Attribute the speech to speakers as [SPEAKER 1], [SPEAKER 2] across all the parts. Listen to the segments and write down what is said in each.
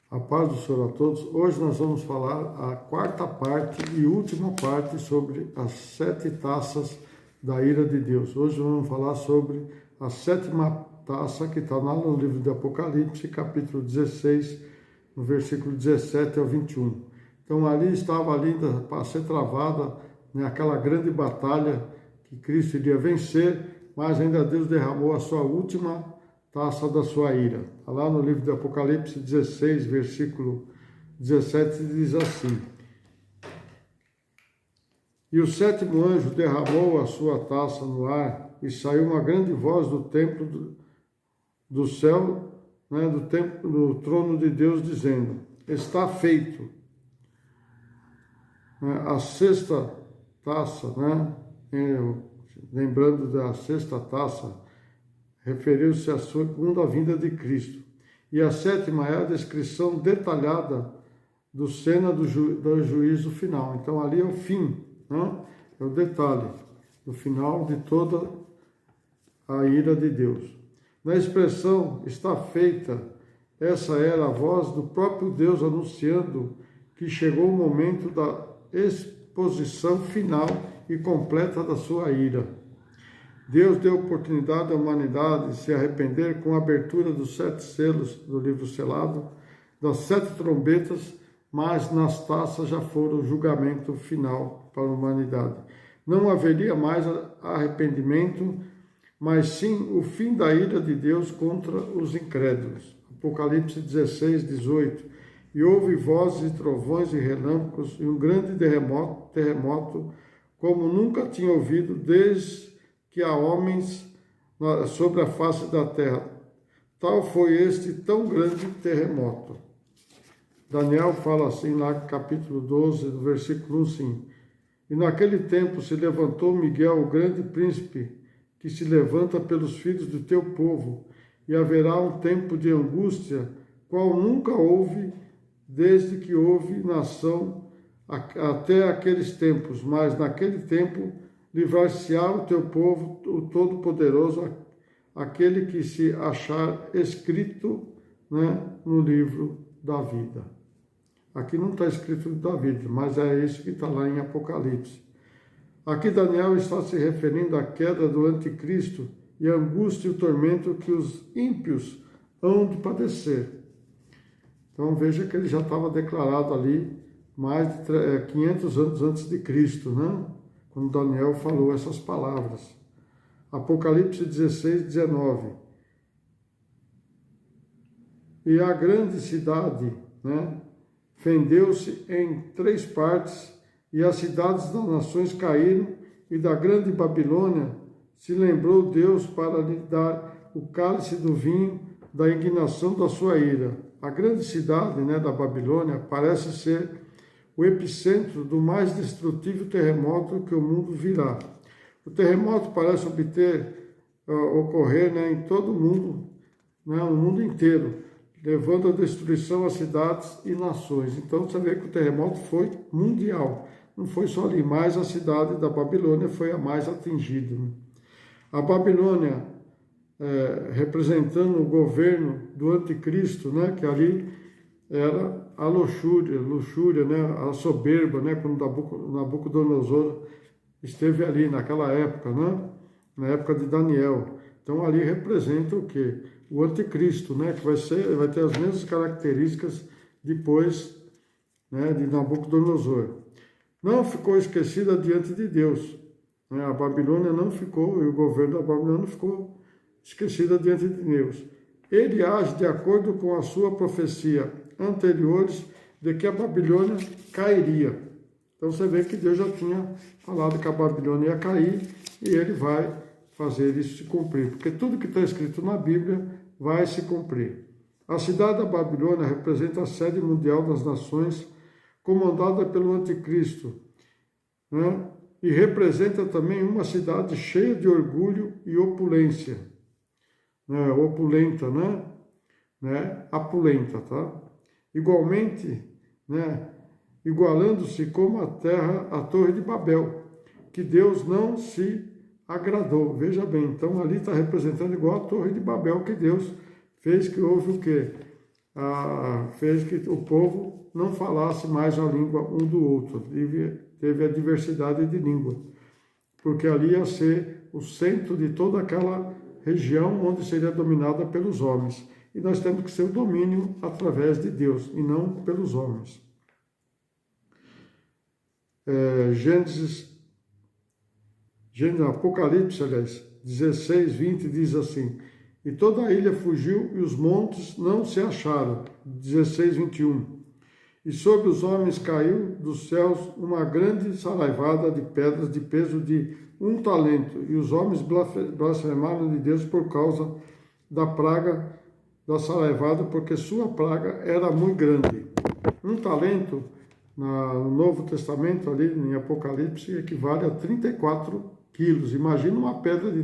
[SPEAKER 1] A paz do Senhor a todos. Hoje nós vamos falar a quarta parte e última parte sobre as 7 taças da ira de Deus. Hoje vamos falar sobre a 7ª taça que está lá no livro de Apocalipse, capítulo 16, no versículo 17 ao 21. Então ali estava ainda para ser travada, né, aquela grande batalha que Cristo iria vencer, mas ainda Deus derramou a sua última taça da sua ira. Lá no livro de Apocalipse 16, versículo 17, diz assim: E o 7º anjo derramou a sua taça no ar, e saiu uma grande voz do templo do céu, né, do trono de Deus, dizendo: Está feito. A 6ª taça, né, lembrando da 6ª taça, referiu-se à segunda vinda de Cristo. E a 7ª é a descrição detalhada do cena do juízo final. Então ali é o fim, né? É o detalhe do final de toda a ira de Deus. Na expressão está feita, essa era a voz do próprio Deus anunciando que chegou o momento da exposição final e completa da sua ira. Deus deu oportunidade à humanidade de se arrepender com a abertura dos 7 selos do livro selado, das 7 trombetas, mas nas taças já foram o julgamento final para a humanidade. Não haveria mais arrependimento, mas sim o fim da ira de Deus contra os incrédulos. Apocalipse 16, 18. E houve vozes e trovões e relâmpagos e um grande terremoto, como nunca tinha ouvido desde que há homens sobre a face da terra. Tal foi este tão grande terremoto. Daniel fala assim lá no capítulo 12, do versículo 1, sim. E naquele tempo se levantou Miguel, o grande príncipe, que se levanta pelos filhos do teu povo, e haverá um tempo de angústia, qual nunca houve, desde que houve nação até aqueles tempos, mas naquele tempo livrar-se-á o teu povo, o Todo-Poderoso, aquele que se achar escrito, né, no livro da vida. Aqui não está escrito da vida, mas é isso que está lá em Apocalipse. Aqui Daniel está se referindo à queda do anticristo e a angústia e o tormento que os ímpios hão de padecer. Então veja que ele já estava declarado ali mais de 500 anos antes de Cristo, né? Quando Daniel falou essas palavras. Apocalipse 16, 19. E a grande cidade, né, fendeu-se em 3 partes, e as cidades das nações caíram, e da grande Babilônia se lembrou Deus para lhe dar o cálice do vinho da indignação da sua ira. A grande cidade, né, da Babilônia parece ser o epicentro do mais destrutivo terremoto que o mundo virá. O terremoto parece ocorrer, né, em todo o mundo, né, no mundo inteiro, levando à destruição às cidades e nações. Então você vê que o terremoto foi mundial, não foi só ali, mas a cidade da Babilônia foi a mais atingida, né? A Babilônia, representando o governo do anticristo, né, que ali era a luxúria, né, a soberba, né, quando Nabucodonosor esteve ali naquela época, né, na época de Daniel. Então ali representa o quê? O anticristo, né, que vai ter as mesmas características depois, né, de Nabucodonosor. Não ficou esquecida diante de Deus, né, a Babilônia não ficou, e o governo da Babilônia não ficou esquecida diante de Deus. Ele age de acordo com a sua profecia anteriores de que a Babilônia cairia. Então você vê que Deus já tinha falado que a Babilônia ia cair e ele vai fazer isso se cumprir, porque tudo que está escrito na Bíblia vai se cumprir. A cidade da Babilônia representa a sede mundial das nações, comandada pelo anticristo, né? E representa também uma cidade cheia de orgulho e opulência, né? Opulenta, né? Apulenta, tá? Igualmente, né, igualando-se como a terra, a Torre de Babel, que Deus não se agradou. Veja bem, então ali está representando igual a Torre de Babel que Deus fez, que houve o quê? fez que o povo não falasse mais a língua um do outro. Teve a diversidade de língua, porque ali ia ser o centro de toda aquela região onde seria dominada pelos homens. E nós temos que ser o domínio através de Deus e não pelos homens. Apocalipse, aliás, 16, 20 diz assim: e toda a ilha fugiu e os montes não se acharam. 16, 21. E sobre os homens caiu dos céus uma grande saraivada de pedras de peso de 1 talento, e os homens blasfemaram de Deus por causa da praga da saraivada, porque sua praga era muito grande. 1 talento, no Novo Testamento, ali em Apocalipse, equivale a 34 quilos. Imagina uma pedra de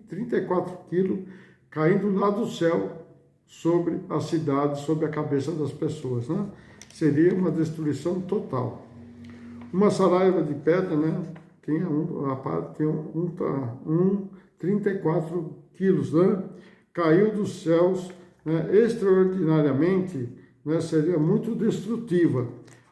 [SPEAKER 1] 34 quilos caindo lá do céu sobre a cidade, sobre a cabeça das pessoas, né? Seria uma destruição total. Uma saraiva de pedra, né? Tinha 34 quilos, né? Caiu dos céus, né? Extraordinariamente, né? Seria muito destrutiva.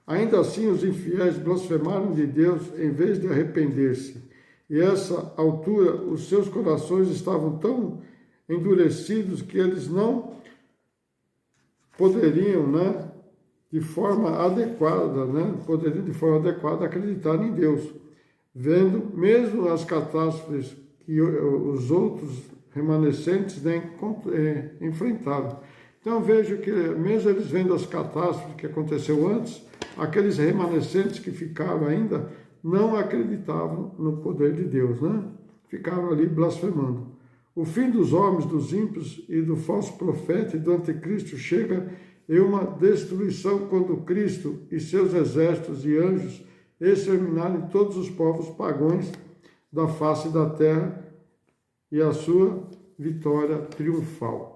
[SPEAKER 1] Ainda assim, os infiéis blasfemaram de Deus em vez de arrepender-se. E essa altura, os seus corações estavam tão endurecidos que eles não poderiam, né, de forma adequada acreditar em Deus, vendo mesmo as catástrofes que os outros remanescentes, né, enfrentaram. Então vejo que mesmo eles vendo as catástrofes que aconteceu antes, aqueles remanescentes que ficaram ainda não acreditavam no poder de Deus, né? Ficaram ali blasfemando. O fim dos homens, dos ímpios e do falso profeta e do anticristo chega em uma destruição quando Cristo e seus exércitos e anjos exterminarem todos os povos pagãos da face da terra e a sua vitória triunfal.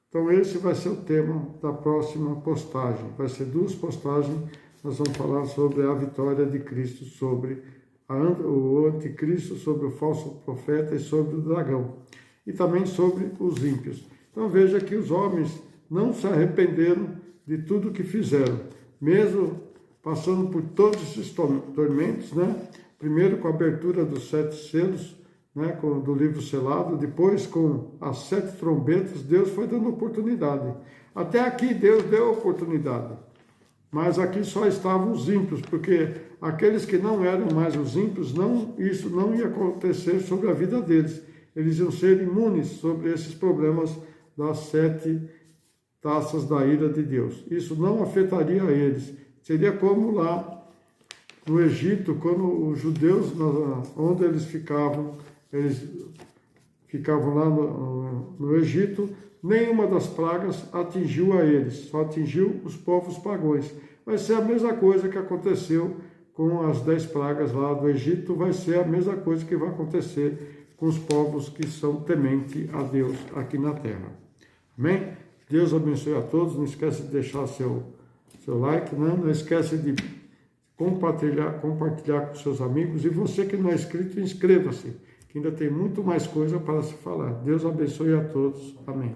[SPEAKER 1] Então esse vai ser o tema da próxima postagem. Vai ser 2 postagens, nós vamos falar sobre a vitória de Cristo sobre o anticristo, sobre o falso profeta e sobre o dragão. E também sobre os ímpios. Então veja que os homens não se arrependeram de tudo que fizeram, mesmo passando por todos esses tormentos, né? Primeiro com a abertura dos 7 selos, né? Do livro selado, depois com as 7 trombetas, Deus foi dando oportunidade. Até aqui Deus deu oportunidade, mas aqui só estavam os ímpios, porque aqueles que não eram mais os ímpios, isso não ia acontecer sobre a vida deles. Eles iam ser imunes sobre esses problemas das 7 taças da ira de Deus. Isso não afetaria a eles. Seria como lá no Egito, quando os judeus, onde eles ficavam lá no Egito, nenhuma das pragas atingiu a eles, só atingiu os povos pagãos. Vai ser a mesma coisa que aconteceu com as 10 pragas lá do Egito, vai ser a mesma coisa que vai acontecer com os povos que são tementes a Deus aqui na terra. Amém? Deus abençoe a todos. Não esquece de deixar seu like, né? Não esquece de compartilhar com seus amigos. E você que não é inscrito, inscreva-se, que ainda tem muito mais coisa para se falar. Deus abençoe a todos. Amém.